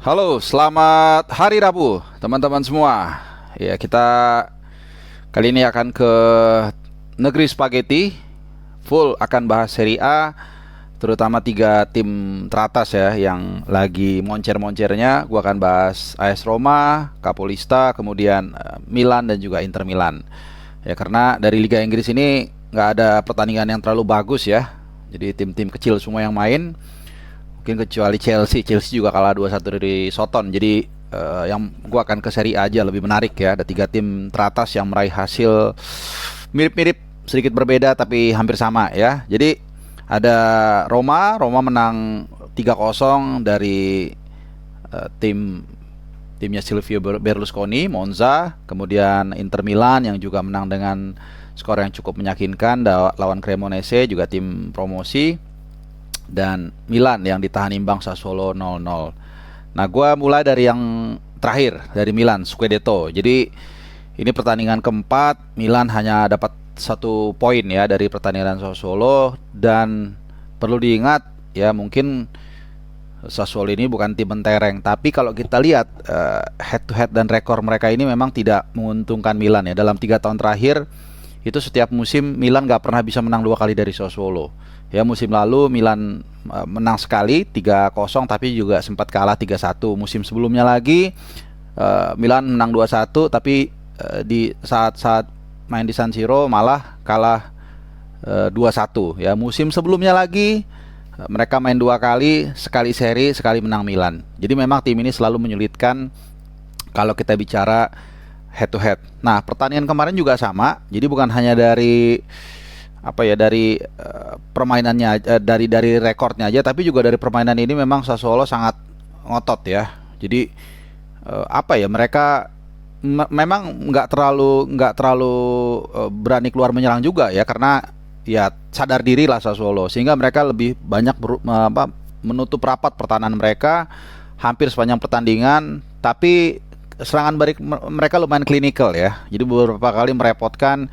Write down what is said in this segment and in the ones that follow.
Halo, selamat hari Rabu, teman-teman semua. Ya, kita kali ini akan ke negeri spaghetti. Full akan bahas Serie A, terutama tiga tim teratas ya, yang lagi moncer-moncernya. Gua akan bahas AS Roma, Capolista, kemudian Milan dan juga Inter Milan. Ya, karena dari Liga Inggris ini nggak ada pertandingan yang terlalu bagus ya. Jadi tim-tim kecil semua yang main. Mungkin kecuali Chelsea juga kalah 2-1 dari Soton. Jadi yang gua akan ke seri A aja, lebih menarik ya. Ada tiga tim teratas yang meraih hasil mirip-mirip, sedikit berbeda tapi hampir sama ya. Jadi ada Roma menang 3-0 dari timnya Silvio Berlusconi, Monza. Kemudian Inter Milan yang juga menang dengan skor yang cukup meyakinkan lawan Cremonese, juga tim promosi. Dan Milan yang ditahan imbang Sassuolo 0-0. Nah, gue mulai dari yang terakhir, dari Milan, Scudetto. Jadi ini pertandingan keempat, Milan hanya dapat 1 poin ya dari pertandingan Sassuolo. Dan perlu diingat ya, mungkin Sassuolo ini bukan tim mentereng, tapi kalau kita lihat head to head dan rekor mereka ini memang tidak menguntungkan Milan ya. Dalam 3 tahun terakhir itu setiap musim Milan gak pernah bisa menang 2 kali dari Sassuolo. Ya, musim lalu Milan menang sekali 3-0 tapi juga sempat kalah 3-1. Musim sebelumnya lagi Milan menang 2-1 tapi di saat-saat main di San Siro malah kalah 2-1 ya. Musim sebelumnya lagi mereka main 2 kali, sekali seri, sekali menang Milan. Jadi memang tim ini selalu menyulitkan kalau kita bicara head to head. Nah, pertandingan kemarin juga sama. Jadi bukan hanya dari permainannya, dari rekornya aja, tapi juga dari permainan ini memang Sassuolo sangat ngotot ya. Jadi mereka memang nggak terlalu berani keluar menyerang juga ya, karena ya sadar diri lah Sassuolo, sehingga mereka lebih banyak menutup rapat pertahanan mereka hampir sepanjang pertandingan. Tapi serangan balik mereka lumayan klinikal ya. Jadi beberapa kali merepotkan.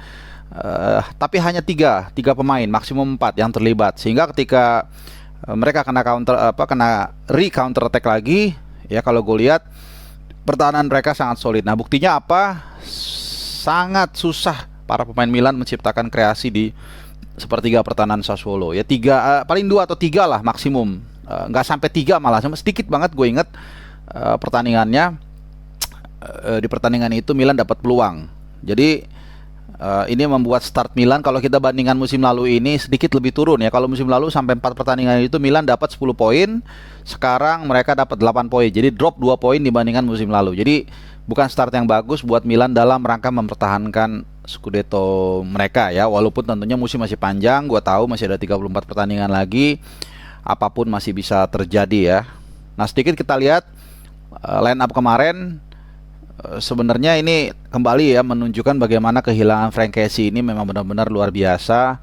Tapi hanya tiga pemain, maksimum 4 yang terlibat, sehingga ketika mereka kena counter attack lagi ya, kalau gue lihat pertahanan mereka sangat solid. Nah, buktinya apa? Sangat susah para pemain Milan menciptakan kreasi di sepertiga pertahanan Sassuolo ya. Paling 2 atau 3 lah maksimum, nggak sampai 3, malah sedikit banget. Gue inget pertandingannya, di pertandingan itu Milan dapat peluang. Jadi ini membuat start Milan, kalau kita bandingkan musim lalu ini sedikit lebih turun ya. Kalau musim lalu sampai 4 pertandingan itu Milan dapat 10 poin, sekarang mereka dapat 8 poin. Jadi drop 2 poin dibandingkan musim lalu. Jadi bukan start yang bagus buat Milan dalam rangka mempertahankan Scudetto mereka ya. Walaupun tentunya musim masih panjang, gua tahu masih ada 34 pertandingan lagi. Apapun masih bisa terjadi ya. Nah, sedikit kita lihat line up kemarin. Sebenarnya ini kembali ya menunjukkan bagaimana kehilangan Frank Kessie ini memang benar-benar luar biasa.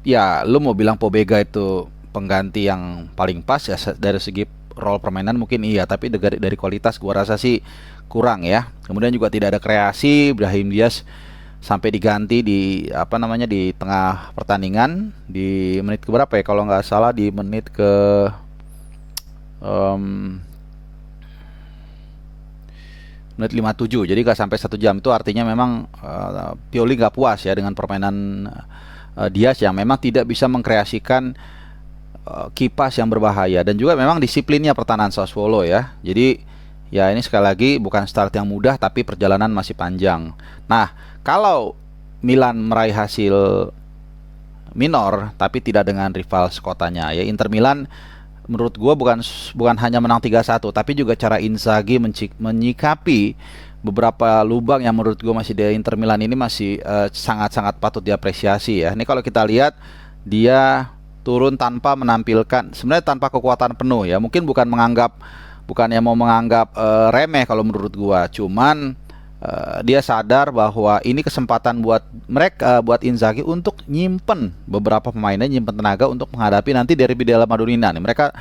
Ya, lu mau bilang Pobega itu pengganti yang paling pas ya, dari segi role permainan mungkin iya, tapi dari kualitas gua rasa sih kurang ya. Kemudian juga tidak ada kreasi. Brahim Diaz sampai diganti di tengah pertandingan di menit ke berapa ya, kalau nggak salah di menit ke menit 57. Jadi gak sampai 1 jam. Itu artinya memang Pioli gak puas ya dengan permainan Diaz yang memang tidak bisa mengkreasikan kipas yang berbahaya. Dan juga memang disiplinnya pertahanan Sassuolo ya. Jadi ya ini sekali lagi bukan start yang mudah, tapi perjalanan masih panjang. Nah, kalau Milan meraih hasil minor tapi tidak dengan rival sekotanya ya, Inter Milan menurut gue bukan hanya menang 3-1, tapi juga cara Inzaghi menyikapi beberapa lubang yang menurut gue masih di Inter Milan ini masih sangat-sangat patut diapresiasi ya. Ini kalau kita lihat dia turun tanpa menampilkan, sebenarnya tanpa kekuatan penuh ya. Mungkin bukannya mau menganggap remeh kalau menurut gue, cuman dia sadar bahwa ini kesempatan buat Inzaghi untuk nyimpen beberapa pemainnya, nyimpen tenaga untuk menghadapi nanti derby della Madonnina nih. Mereka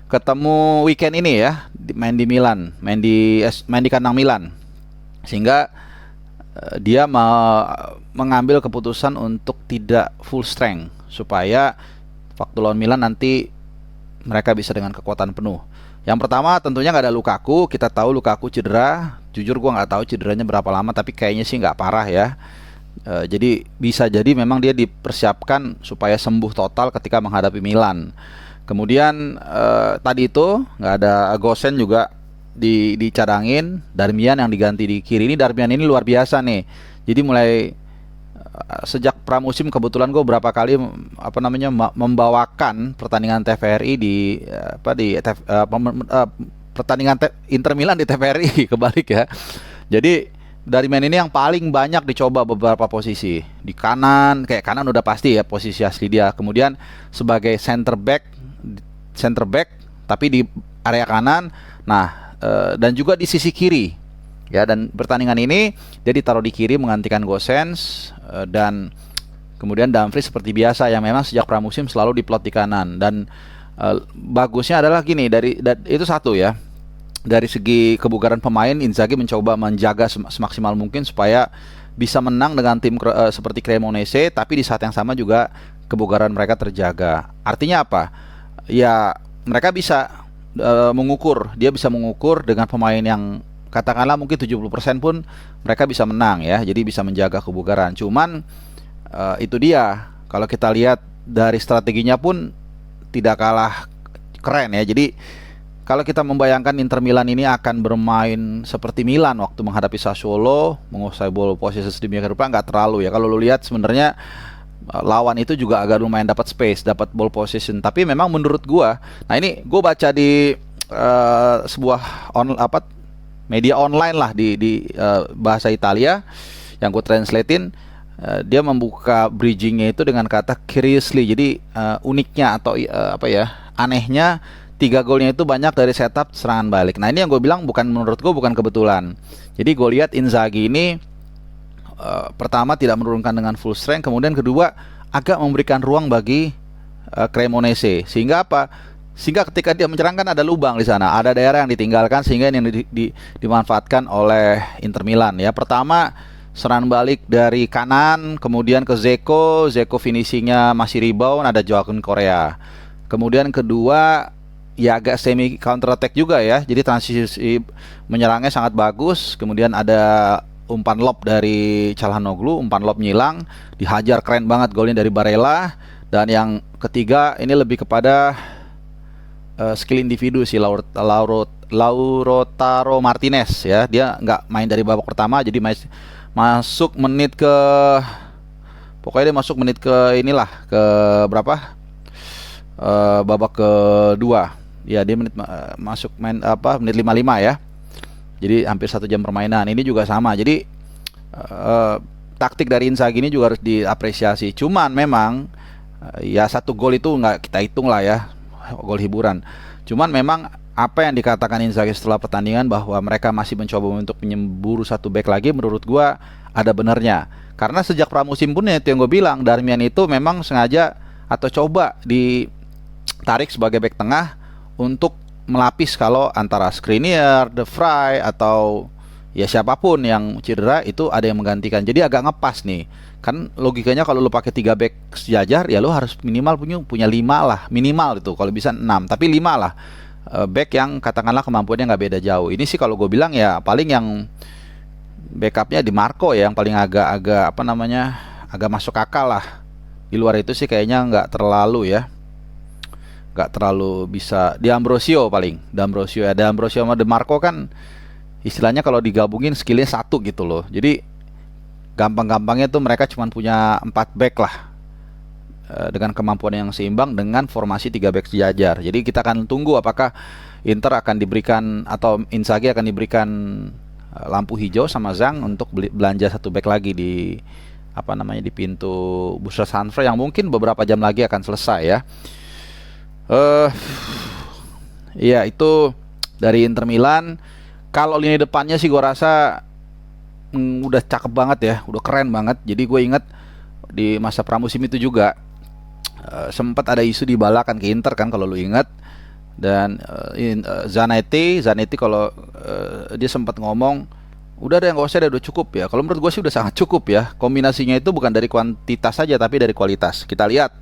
ketemu weekend ini ya, main di Milan, main di kandang Milan, sehingga dia mengambil keputusan untuk tidak full strength supaya waktu lawan Milan nanti mereka bisa dengan kekuatan penuh. Yang pertama tentunya nggak ada Lukaku. Kita tahu Lukaku cedera. Jujur gue nggak tahu cederanya berapa lama, tapi kayaknya sih nggak parah ya. Jadi bisa jadi memang dia dipersiapkan supaya sembuh total ketika menghadapi Milan. Kemudian tadi itu nggak ada Gosen juga dicadangin. Darmian yang diganti di kiri. Ini Darmian ini luar biasa nih. Jadi mulai sejak pramusim kebetulan gue berapa kali membawakan pertandingan TVRI pertandingan Inter Milan di TVRI kebalik ya. Jadi Darmian ini yang paling banyak dicoba beberapa posisi. Di kanan, kayak kanan udah pasti ya posisi asli dia. Kemudian sebagai center back tapi di area kanan. Nah, dan juga di sisi kiri. Ya, dan pertandingan ini dia ditaruh di kiri menggantikan Gosens, dan kemudian Dumfries seperti biasa yang memang sejak pramusim selalu diplot di kanan. Dan bagusnya adalah gini, itu satu ya. Dari segi kebugaran pemain, Inzaghi mencoba menjaga semaksimal mungkin supaya bisa menang dengan tim seperti Cremonese, tapi di saat yang sama juga kebugaran mereka terjaga. Artinya apa? Ya, mereka bisa mengukur, dia bisa mengukur dengan pemain yang katakanlah mungkin 70% pun mereka bisa menang ya. Jadi bisa menjaga kebugaran. Cuman itu dia, kalau kita lihat dari strateginya pun tidak kalah keren ya. Jadi kalau kita membayangkan Inter Milan ini akan bermain seperti Milan waktu menghadapi Sassuolo, menguasai bola posisi sedemikian rupa, nggak terlalu ya. Kalau lu lihat sebenarnya lawan itu juga agak lumayan dapat space, dapat ball position. Tapi memang menurut gua, nah ini gua baca di sebuah media online lah di bahasa Italia yang gue translatein, dia membuka bridgingnya itu dengan kata curiously. Jadi uniknya atau anehnya 3 golnya itu banyak dari setup serangan balik. Nah ini yang gue bilang menurut gue bukan kebetulan. Jadi gue lihat Inzaghi ini pertama tidak menurunkan dengan full strength, kemudian kedua agak memberikan ruang bagi Cremonese. Sehingga apa? Sehingga ketika dia menyerang kan ada lubang di sana, ada daerah yang ditinggalkan sehingga ini dimanfaatkan oleh Inter Milan ya. Pertama serangan balik dari kanan, kemudian ke Dzeko finishingnya masih rebound, ada Joaquin Correa. Kemudian kedua ya agak semi counter attack juga ya. Jadi transisi menyerangnya sangat bagus. Kemudian ada umpan lob dari Calhanoglu, umpan lob nyilang, dihajar keren banget golnya dari Barella. Dan yang ketiga ini lebih kepada skill individu si Lautaro Martinez ya. Dia nggak main dari babak pertama, jadi masuk menit ke ke berapa? Babak kedua. Ya dia masuk menit 55 ya. Jadi hampir 1 jam permainan. Ini juga sama. Jadi taktik dari Inzaghi ini juga harus diapresiasi. Cuman memang ya 1 gol itu nggak kita hitung lah ya, gol hiburan. Cuman memang apa yang dikatakan Inzaghi setelah pertandingan bahwa mereka masih mencoba untuk menyemburu 1 back lagi, menurut gua ada benarnya. Karena sejak pramusim pun itu yang gue bilang, Darmian itu memang sengaja atau coba ditarik sebagai back tengah untuk melapis kalau antara Skriniar, De Vrij atau ya siapapun yang cedera itu ada yang menggantikan. Jadi agak ngepas nih. Kan logikanya kalau lu pakai 3 back sejajar ya lu harus minimal punya 5 lah, minimal itu, kalau bisa 6, tapi 5 lah back yang katakanlah kemampuannya nggak beda jauh. Ini sih kalau gue bilang ya paling yang backupnya di Marco ya, yang paling agak agak masuk akal lah. Di luar itu sih kayaknya nggak terlalu bisa. Di Ambrosio paling, D'Ambrosio sama De Marco kan istilahnya kalau digabungin skillnya 1 gitu loh. Jadi gampang-gampangnya tuh mereka cuma punya 4 back lah, dengan kemampuan yang seimbang dengan formasi 3 back sejajar. Jadi kita akan tunggu apakah Inter akan diberikan atau Inzaghi akan diberikan lampu hijau sama Zhang untuk belanja 1 back lagi di di pintu Bursa Transfer yang mungkin beberapa jam lagi akan selesai ya. Ya itu dari Inter Milan. Kalau lini depannya sih gue rasa udah cakep banget ya, udah keren banget. Jadi gue inget di masa pramusim itu juga sempat ada isu dibalakan ke Inter kan kalau lu ingat. Dan Zanetti kalau dia sempat ngomong udah deh, nggak usah deh, udah cukup ya. Kalau menurut gue sih udah sangat cukup ya. Kombinasinya itu bukan dari kuantitas saja tapi dari kualitas. Kita lihat,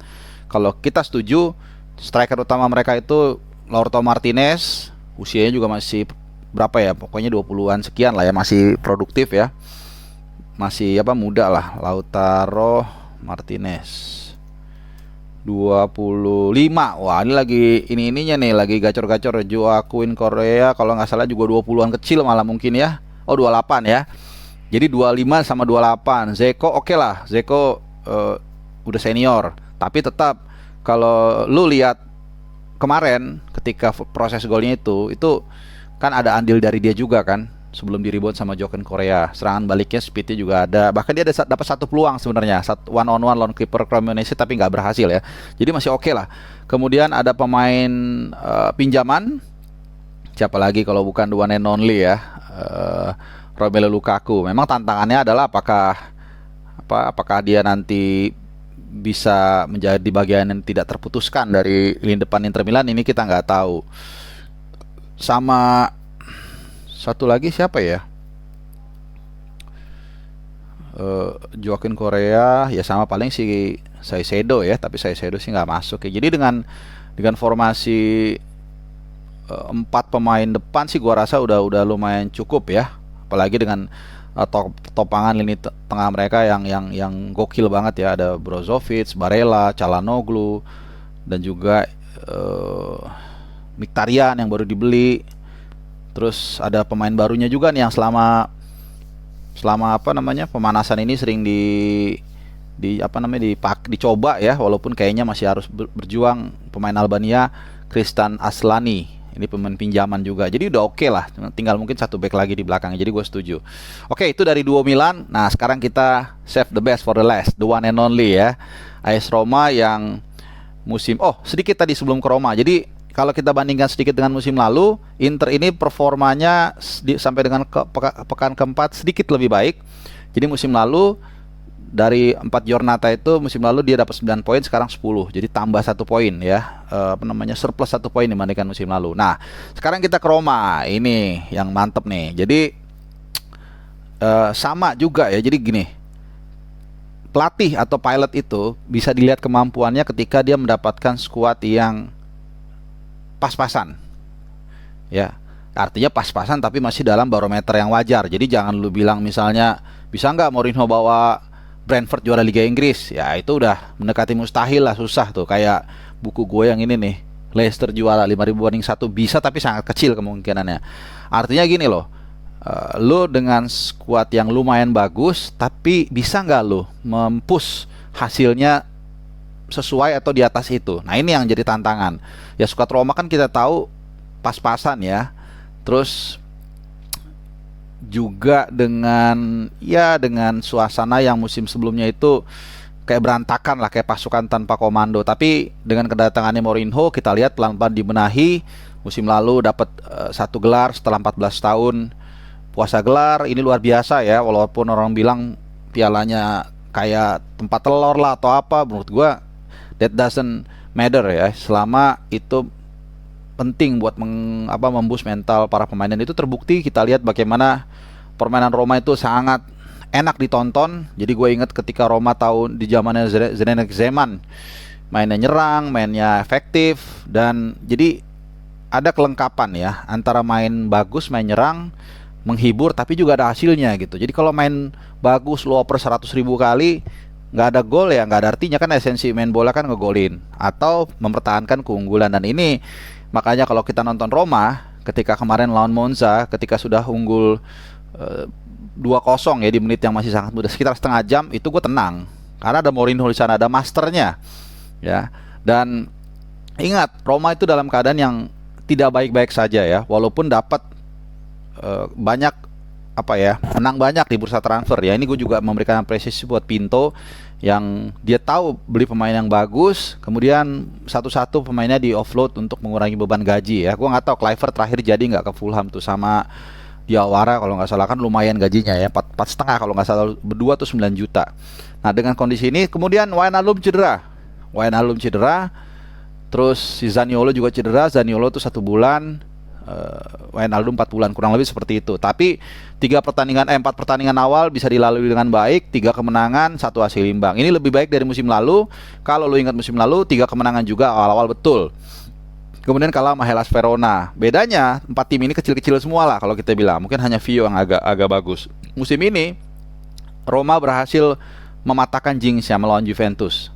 kalau kita setuju striker utama mereka itu Lautaro Martinez, usianya juga masih berapa ya, pokoknya 20-an sekian lah ya, masih produktif ya, masih apa, muda lah. Lautaro Martinez 25. Wah, ini lagi ininya nih, lagi gacor-gacor. Joaquin Korea kalau nggak salah juga 20-an kecil malah mungkin ya. Oh, 28 ya. Jadi 25 sama 28. Zeko oke lah. Zeko udah senior, tapi tetap kalau lu lihat kemarin ketika proses golnya itu kan ada andil dari dia juga kan, sebelum di rebound sama Joaquin Korea. Serangan baliknya, speednya juga ada. Bahkan dia ada dapat satu peluang sebenarnya, one on one lawan kiper Cremonese, tapi nggak berhasil ya. Jadi masih oke lah. Kemudian ada pemain pinjaman. Siapa lagi kalau bukan the one and only ya, Romelu Lukaku. Memang tantangannya adalah apakah dia nanti bisa menjadi bagian yang tidak terputuskan dari lini depan Inter Milan, ini kita nggak tahu. Sama satu lagi siapa ya? Joaquin Korea ya, sama paling si Saicedo ya, tapi Saicedo sih nggak masuk ya. Jadi dengan formasi 4 pemain depan sih gua rasa udah lumayan cukup ya. Apalagi dengan topangan lini tengah mereka yang gokil banget ya. Ada Brozovic, Barella, Calhanoglu, dan juga Mkhitaryan yang baru dibeli. Terus ada pemain barunya juga nih yang selama apa namanya, pemanasan ini sering dicoba ya, walaupun kayaknya masih harus berjuang. Pemain Albania Kristan Aslani, ini pemain pinjaman juga. Jadi udah oke lah, tinggal mungkin satu back lagi di belakang. Jadi gue setuju. Oke, itu dari duo Milan. Nah, sekarang kita save the best for the last, the one and only ya, AS Roma yang sedikit tadi sebelum ke Roma. Jadi kalau kita bandingkan sedikit dengan musim lalu, Inter ini performanya sampai dengan pekan keempat sedikit lebih baik. Jadi musim lalu dari 4 giornata itu, musim lalu dia dapat 9 poin, sekarang 10. Jadi tambah 1 poin ya. Surplus 1 poin dibandingkan musim lalu. Nah, sekarang kita ke Roma. Ini yang mantep nih. Jadi sama juga ya. Jadi gini, pelatih atau pilot itu bisa dilihat kemampuannya ketika dia mendapatkan skuad yang pas-pasan ya, artinya pas-pasan tapi masih dalam barometer yang wajar. Jadi jangan lu bilang misalnya, bisa nggak Mourinho bawa Brentford juara Liga Inggris, ya itu udah mendekati mustahil lah, susah tuh. Kayak buku gue yang ini nih, Leicester juara 5.000 banding 1, bisa tapi sangat kecil kemungkinannya. Artinya gini loh, lu dengan skuad yang lumayan bagus, tapi bisa nggak lu mempush hasilnya sesuai atau di atas itu. Nah, ini yang jadi tantangan. Ya, skuad Roma kan kita tahu pas-pasan ya. Terus juga dengan suasana yang musim sebelumnya itu kayak berantakan lah, kayak pasukan tanpa komando. Tapi dengan kedatangannya Mourinho, kita lihat pelan-pelan dibenahi. Musim lalu dapat 1 gelar setelah 14 tahun puasa gelar. Ini luar biasa ya, walaupun orang bilang pialanya kayak tempat telur lah atau apa. Menurut gua that doesn't matter ya, selama itu penting buat memboost mental para pemain. Dan itu terbukti, kita lihat bagaimana permainan Roma itu sangat enak ditonton. Jadi gue ingat ketika Roma tahun di zamannya Zdeněk Zeman, mainnya nyerang, mainnya efektif, dan jadi ada kelengkapan ya antara main bagus, main nyerang, menghibur, tapi juga ada hasilnya gitu. Jadi kalau main bagus lu oper 100.000 kali nggak ada gol ya nggak ada artinya kan. Esensi main bola kan ngegolin atau mempertahankan keunggulan. Dan ini makanya kalau kita nonton Roma ketika kemarin lawan Monza, ketika sudah unggul 2-0 ya di menit yang masih sangat muda, sekitar setengah jam, itu gue tenang karena ada Mourinho di sana, ada masternya ya. Dan ingat, Roma itu dalam keadaan yang tidak baik-baik saja ya, walaupun dapat banyak menang banyak di bursa transfer ya. Ini gue juga memberikan apresiasi buat Pinto yang dia tahu beli pemain yang bagus, kemudian satu-satu pemainnya di offload untuk mengurangi beban gaji ya. Gue nggak tahu Kluivert terakhir jadi nggak ke Fulham tuh, sama Diawara kalau nggak salah kan lumayan gajinya ya, 4,5 kalau nggak salah, berdua tuh 9 juta. Nah, dengan kondisi ini kemudian Wijnaldum cedera, terus si Zaniolo juga cedera. Zaniolo tuh 1 bulan, Wijnaldum 4 bulan, kurang lebih seperti itu. Tapi 4 pertandingan awal bisa dilalui dengan baik, 3 kemenangan, 1 hasil imbang. Ini lebih baik dari musim lalu. Kalau lu ingat musim lalu 3 kemenangan juga awal-awal betul. Kemudian kalah sama Hellas Verona. Bedanya 4 tim ini kecil-kecil semua lah kalau kita bilang. Mungkin hanya Vio yang agak bagus. Musim ini Roma berhasil mematahkan jinx-nya melawan Juventus.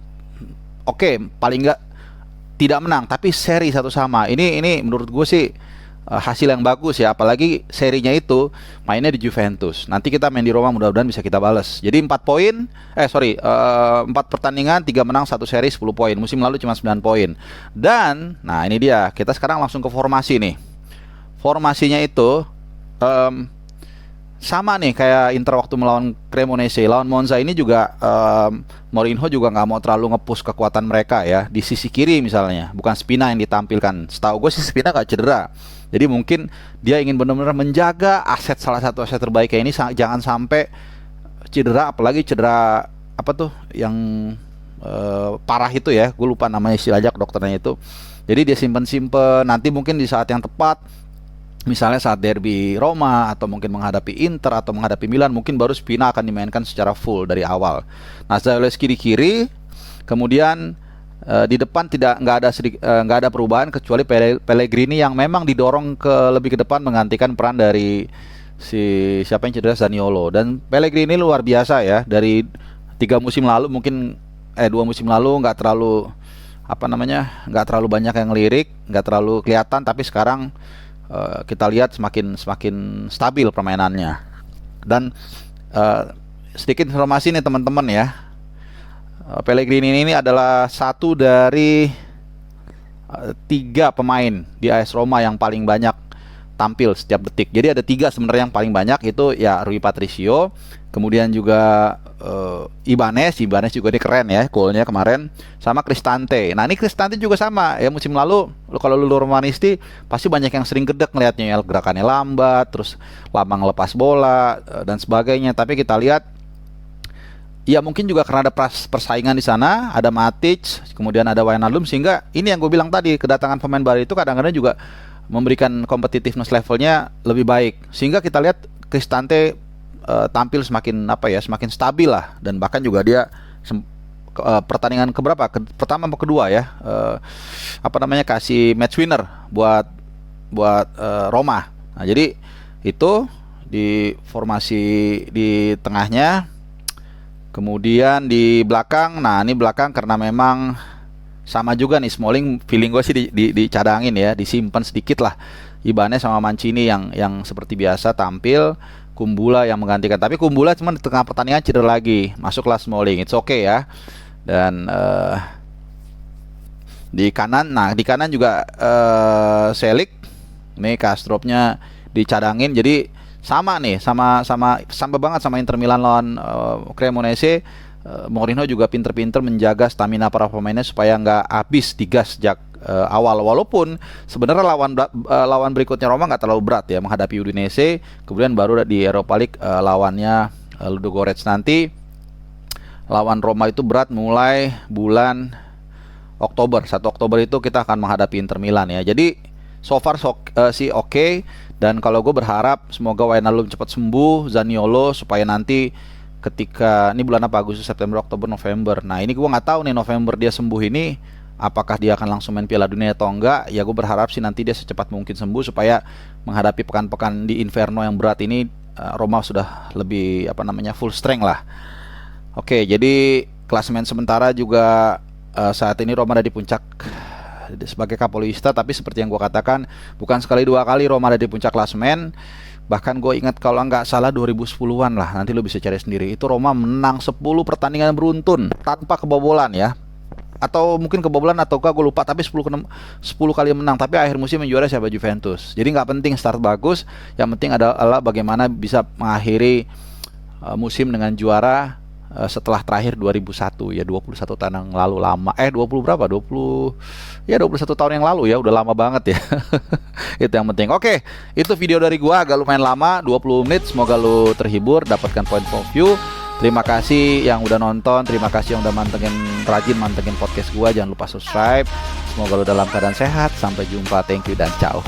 Oke, paling nggak tidak menang, tapi seri 1-1. Ini menurut gue sih hasil yang bagus ya, apalagi serinya itu mainnya di Juventus. Nanti kita main di Roma, mudah-mudahan bisa kita balas. Jadi 4 pertandingan, 3 menang, 1 seri, 10 poin. Musim lalu cuma 9 poin. Dan nah ini dia, kita sekarang langsung ke formasi nih. Formasinya itu sama nih kayak Inter waktu melawan Cremonese. Lawan Monza ini juga Mourinho juga nggak mau terlalu nge-push kekuatan mereka ya. Di sisi kiri misalnya, bukan Spina yang ditampilkan. Setahu gue sih Spina gak cedera. Jadi mungkin dia ingin benar-benar menjaga salah satu aset terbaiknya ini jangan sampai cedera, apalagi cedera apa tuh yang parah itu ya. Gue lupa namanya istilahnya, dokternya itu. Jadi dia simpen-simpen, nanti mungkin di saat yang tepat, misalnya saat derby Roma atau mungkin menghadapi Inter atau menghadapi Milan, mungkin baru Spina akan dimainkan secara full dari awal. Nah, Zalewski di kiri, kemudian di depan nggak ada perubahan kecuali Pellegrini yang memang didorong lebih ke depan menggantikan peran dari siapa yang cedera, Zaniolo. Dan Pellegrini luar biasa ya, dari 2 musim lalu nggak terlalu nggak terlalu banyak yang lirik, nggak terlalu kelihatan, tapi sekarang kita lihat semakin stabil permainannya. Dan sedikit informasi nih teman-teman ya, Pellegrini ini adalah satu dari 3 pemain di AS Roma yang paling banyak tampil setiap detik. Jadi ada 3 sebenarnya yang paling banyak, itu ya Rui Patricio, kemudian juga Ibanez juga dia keren ya golnya kemarin, sama Cristante. Nah ini Cristante juga sama ya, musim lalu kalau lu Romanisti pasti banyak yang sering gedek ngelihatnya ya, gerakannya lambat, terus lama ngelepas bola dan sebagainya. Tapi kita lihat ya mungkin juga karena ada persaingan di sana, ada Matic, kemudian ada Wijnaldum, sehingga ini yang gue bilang tadi, kedatangan pemain baru itu kadang-kadang juga memberikan competitiveness levelnya lebih baik, sehingga kita lihat Cristante tampil semakin stabil lah, dan bahkan juga dia pertandingan pertama atau kedua ya kasih match winner buat Roma. Nah, jadi itu di formasi di tengahnya. Kemudian di belakang, nah ini belakang karena memang sama juga nih, Smalling feeling gue sih dicadangin ya, disimpan sedikit lah. Ibanez sama Mancini yang seperti biasa tampil, Kumbula yang menggantikan. Tapi Kumbula cuma di tengah pertandingan cedera lagi, masuklah Smalling, it's okay ya. Dan di kanan juga Selik, nih Kastropnya dicadangin. Jadi sama banget sama Inter Milan lawan Cremonese. Mourinho juga pinter-pinter menjaga stamina para pemainnya supaya nggak habis digas sejak awal. Walaupun sebenarnya lawan berikutnya Roma nggak terlalu berat ya, menghadapi Udinese, kemudian baru di Europa League lawannya Ludogorets. Nanti lawan Roma itu berat mulai bulan Oktober. 1 Oktober itu kita akan menghadapi Inter Milan ya. Jadi so far sih oke. Dan kalau gue berharap semoga Wijnaldum cepat sembuh, Zaniolo, supaya nanti ketika ini bulan apa, Agustus, September, Oktober, November. Nah ini gue nggak tahu nih, November dia sembuh ini apakah dia akan langsung main Piala Dunia atau enggak. Ya gue berharap sih nanti dia secepat mungkin sembuh supaya menghadapi pekan-pekan di Inferno yang berat ini Roma sudah lebih full strength lah. Oke, jadi klasemen sementara juga saat ini Roma ada di puncak sebagai Capolista, tapi seperti yang gue katakan, bukan sekali 2 kali Roma ada di puncak klasemen. Bahkan gue ingat kalau nggak salah 2010-an lah, nanti lo bisa cari sendiri, itu Roma menang 10 pertandingan beruntun tanpa kebobolan ya, atau mungkin kebobolan atau gue lupa, tapi 10 kali menang. Tapi akhir musim menjuara siapa? Juventus. Jadi nggak penting start bagus, yang penting adalah bagaimana bisa mengakhiri musim dengan juara setelah terakhir 2001 ya, 21 tahun yang lalu. Lama 21 tahun yang lalu ya, udah lama banget ya. Itu yang penting. Oke, itu video dari gua, agak lumayan lama, 20 menit. Semoga lu terhibur, dapatkan point of view. Terima kasih yang udah nonton, terima kasih yang udah rajin mantengin podcast gua. Jangan lupa subscribe. Semoga lu dalam keadaan sehat. Sampai jumpa, thank you dan ciao.